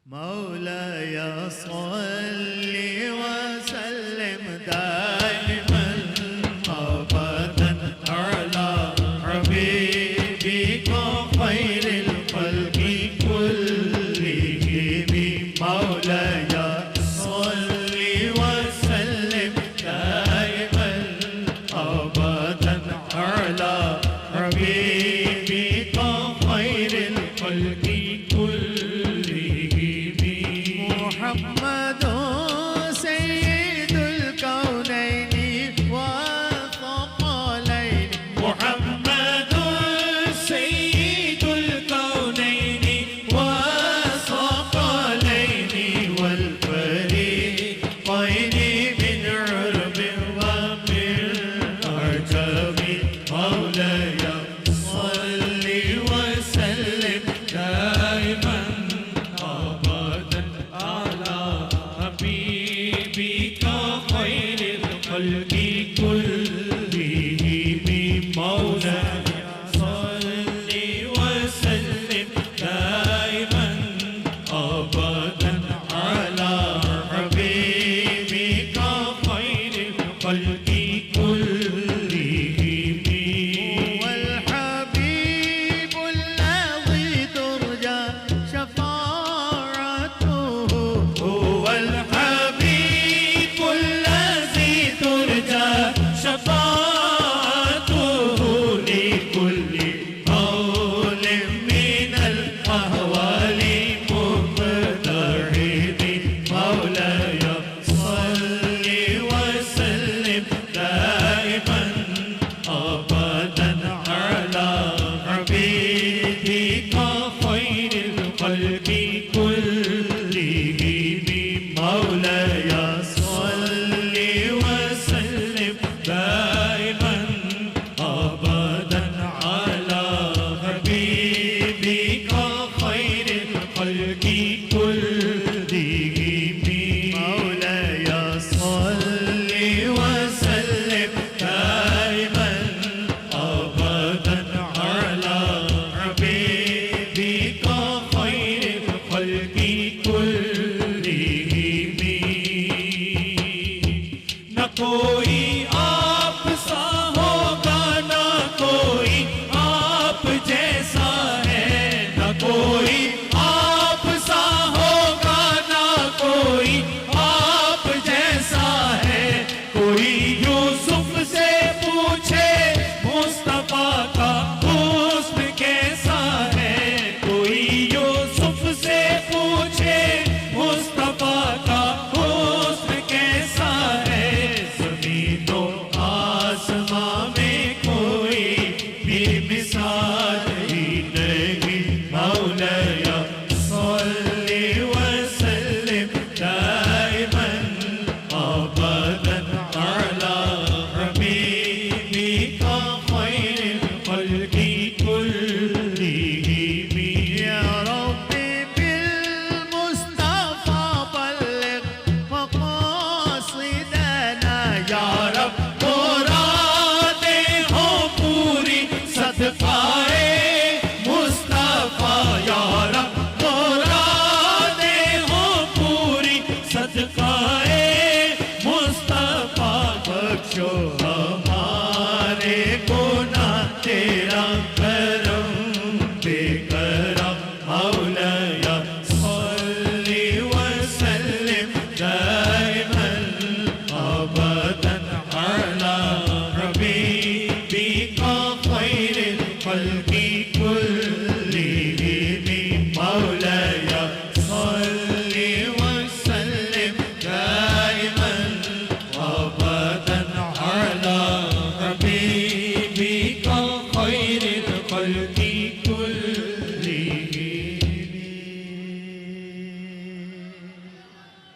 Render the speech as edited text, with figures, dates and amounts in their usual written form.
مولاي صل وسلم دائما أبدا على حبيبك خير الخلق كلهم. مولاي صل وسلم دائما أبدا على حبيبك خير الخلق محمد سيد الكونين والثقلين. محمد سيد الكونين والثقلين والفريقين من عرب ومن عجم. مولاي صل وسلم دائما حبيبك خير الخلق كلهم. مولاي صل وسلم دائما أبدا على حبيبك خير الخلق كلهم. والحبيب الذي ترجى شفاعته هو الحبيب الذي ترجى شفاعته لكل قول من الأهوال مقترب. مولاي صل وسلم دائما أبدا على حبيبك خير الخلق كلهم. مولاي صل وسلم دائما أبدا على حبيبك خير الخلق كلهم. مولاي صل وسلم دائما أبدا على حبيبك خير الخلق كلهم. न कोई आप सा होगा न कोई आप जैसा है. न कोई आप सा होगा न कोई आप जैसा है. कोई यूसुफ से पूछे मुस्तफा का हुस्न कैसा है. कोई यूसुफ से पूछे